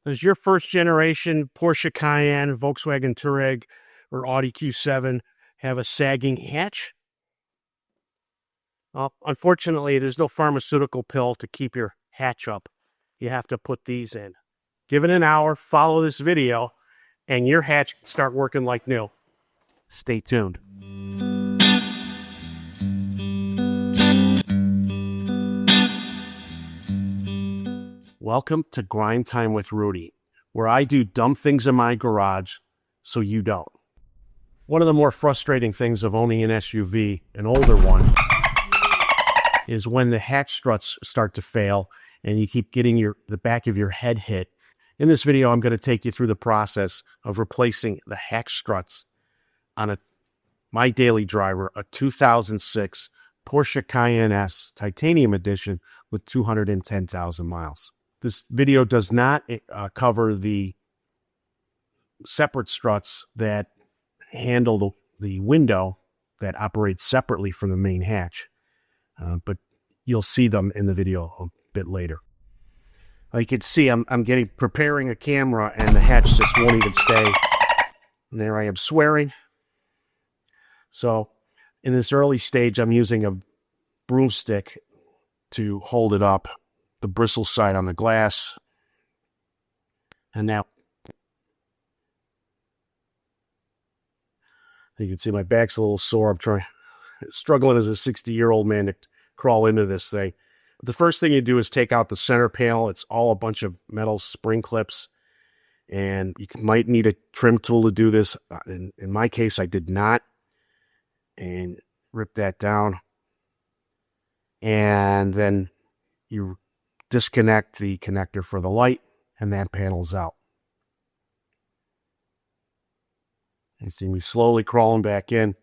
Does your first generation Porsche Cayenne, Volkswagen Touareg, or Audi Q7 have a sagging hatch? Unfortunately, there's no pharmaceutical pill to keep your hatch up. You have to put these in. Give it an hour, follow this video, and your hatch can start working like new. Stay tuned. Welcome to Grind Time with Rudy, where I do dumb things in my garage so you don't. One of the more frustrating things of owning an SUV, an older one, is when the hatch struts start to fail and you keep getting the back of your head hit. In this video, I'm going to take you through the process of replacing the hatch struts on my daily driver, a 2006 Porsche Cayenne S Titanium Edition with 210,000 miles. This video does not cover the separate struts that handle the window that operates separately from the main hatch, but you'll see them in the video a bit later. You can see I'm preparing a camera and the hatch just won't even stay. And there I am swearing. So in this early stage, I'm using a broomstick to hold it up, the bristle side on the glass. And now you can see my back's a little sore. I'm struggling as a 60-year-old man to crawl into this thing. The first thing you do is take out the center panel. It's all a bunch of metal spring clips, and you might need a trim tool to do this. In my case, I did not, and rip that down. And then you disconnect the connector for the light, and that panel's out. You see me slowly crawling back in.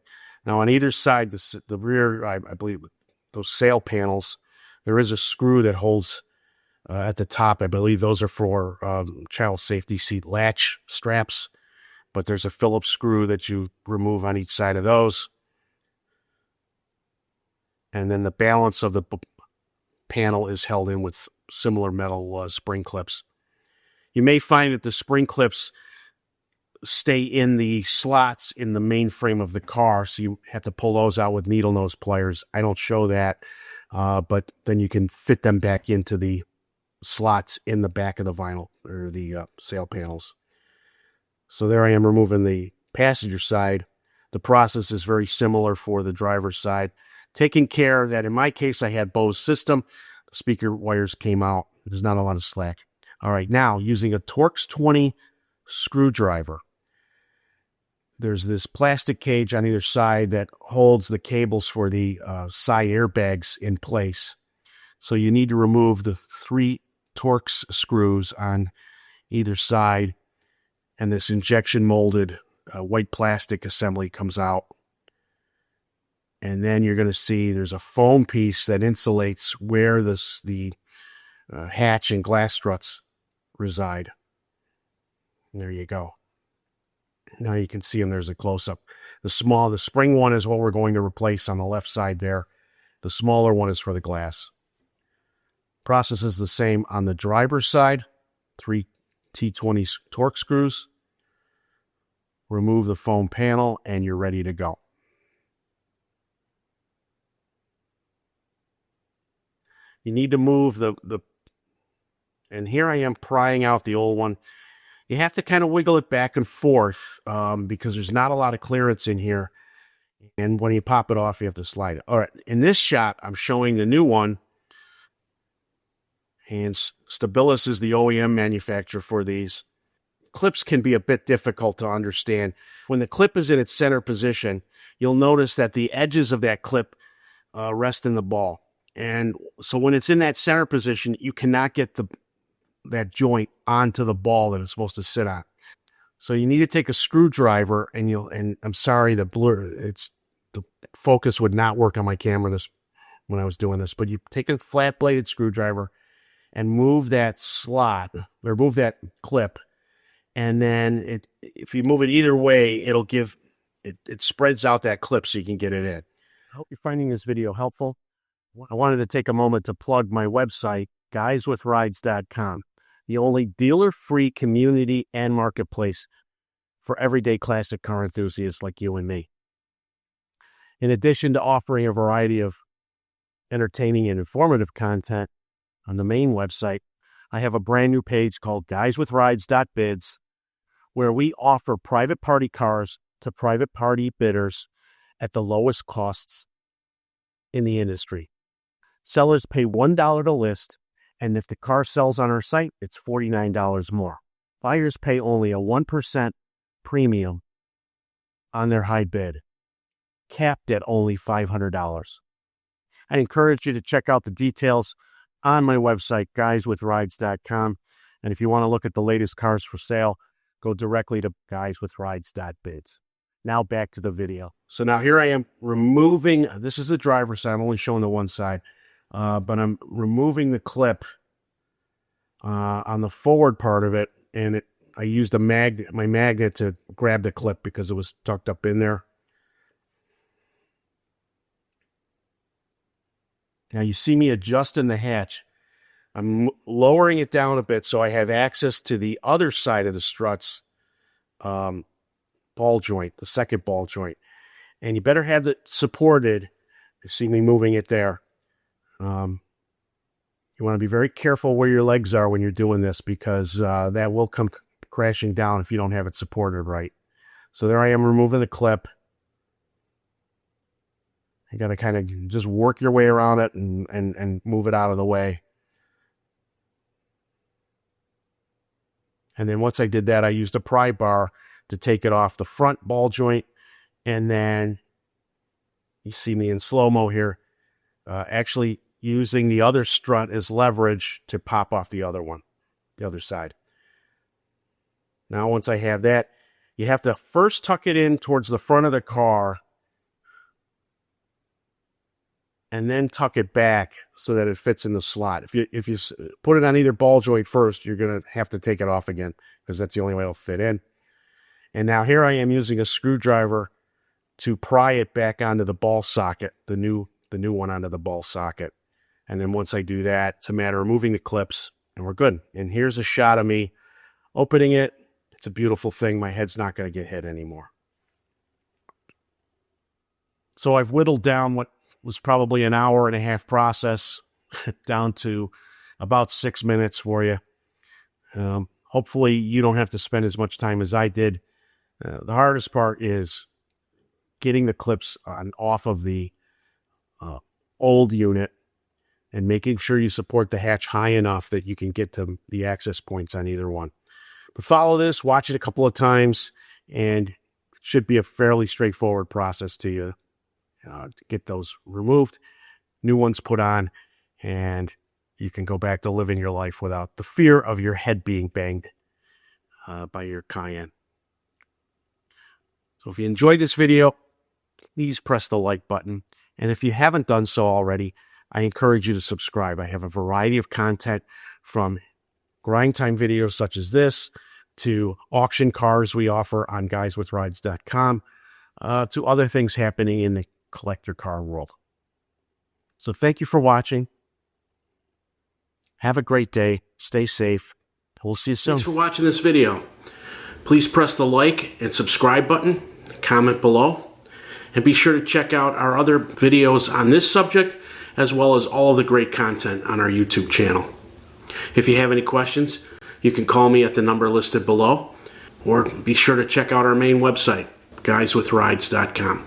Now on either side, the rear, I believe, those sail panels, there is a screw that holds at the top. I believe those are for child safety seat latch straps, but there's a Phillips screw that you remove on each side of those. And then the balance of the panel is held in with similar metal spring clips. You may find that the spring clips stay in the slots in the main frame of the car, so you have to pull those out with needle nose pliers. I don't show that, but then you can fit them back into the slots in the back of the vinyl or the sail panels. So there I am removing the passenger side. The process is very similar for the driver's side. Taking care that, in my case, I had Bose system. The speaker wires came out. There's not a lot of slack. All right, now using a Torx 20 screwdriver. There's this plastic cage on either side that holds the cables for the side airbags in place. So you need to remove the 3 Torx screws on either side, and this injection molded white plastic assembly comes out. And then you're going to see there's a foam piece that insulates where the hatch and glass struts reside. And there you go. Now you can see them. There's a close-up. The spring one is what we're going to replace on the left side there. The smaller one is for the glass. Process is the same on the driver's side. 3 T20 Torx screws. Remove the foam panel, and you're ready to go. You need to move and here I am prying out the old one. You have to kind of wiggle it back and forth because there's not a lot of clearance in here. And when you pop it off, you have to slide it. All right, in this shot, I'm showing the new one. And Stabilis is the OEM manufacturer for these. Clips can be a bit difficult to understand. When the clip is in its center position, you'll notice that the edges of that clip rest in the ball. And so when it's in that center position, you cannot get that joint onto the ball that it's supposed to sit on. So you need to take a screwdriver, and I'm sorry, the focus would not work on my camera when I was doing this, but you take a flat-bladed screwdriver and move that slot, or move that clip, and then if you move it either way, it spreads out that clip so you can get it in. I hope you're finding this video helpful. I wanted to take a moment to plug my website, GuysWithRides.bid. the only dealer-free community and marketplace for everyday classic car enthusiasts like you and me. In addition to offering a variety of entertaining and informative content on the main website, I have a brand new page called GuysWithRides.bid, where we offer private party cars to private party bidders at the lowest costs in the industry. Sellers pay $1 to list, and if the car sells on our site, it's $49 more. Buyers pay only a 1% premium on their high bid, capped at only $500. I encourage you to check out the details on my website, GuysWithRides.com. And if you want to look at the latest cars for sale, go directly to GuysWithRides.bid. Now back to the video. So now here I am removing, this is the driver's side, I'm only showing the one side, but I'm removing the clip on the forward part of it, and I used my magnet to grab the clip because it was tucked up in there. Now you see me adjusting the hatch. I'm lowering it down a bit so I have access to the other side of the struts ball joint, the second ball joint. And you better have it supported. You see me moving it there. You want to be very careful where your legs are when you're doing this, because that will come crashing down if you don't have it supported right. So there I am removing the clip. You got to kind of just work your way around it and move it out of the way. And then once I did that, I used a pry bar to take it off the front ball joint. And then you see me in slow-mo here, actually using the other strut as leverage to pop off the other one, the other side. Now, once I have that, you have to first tuck it in towards the front of the car and then tuck it back so that it fits in the slot. If you put it on either ball joint first, you're going to have to take it off again because that's the only way it'll fit in. And now here I am using a screwdriver to pry it back onto the ball socket, the new one onto the ball socket. And then once I do that, it's a matter of removing the clips, and we're good. And here's a shot of me opening it. It's a beautiful thing. My head's not going to get hit anymore. So I've whittled down what was probably an hour and a half process down to about 6 minutes for you. Hopefully you don't have to spend as much time as I did. The hardest part is getting the clips off of the old unit and making sure you support the hatch high enough that you can get to the access points on either one. But follow this, watch it a couple of times, and it should be a fairly straightforward process to you to get those removed, new ones put on, and you can go back to living your life without the fear of your head being banged by your Cayenne. So if you enjoyed this video, please press the like button. And if you haven't done so already, I encourage you to subscribe. I have a variety of content from grind time videos such as this to auction cars we offer on GuysWithRides.com to other things happening in the collector car world. So thank you for watching. Have a great day. Stay safe. We'll see you soon. Thanks for watching this video. Please press the like and subscribe button, comment below, and be sure to check out our other videos on this subject, as well as all of the great content on our YouTube channel. If you have any questions, you can call me at the number listed below, or be sure to check out our main website, GuysWithRides.com.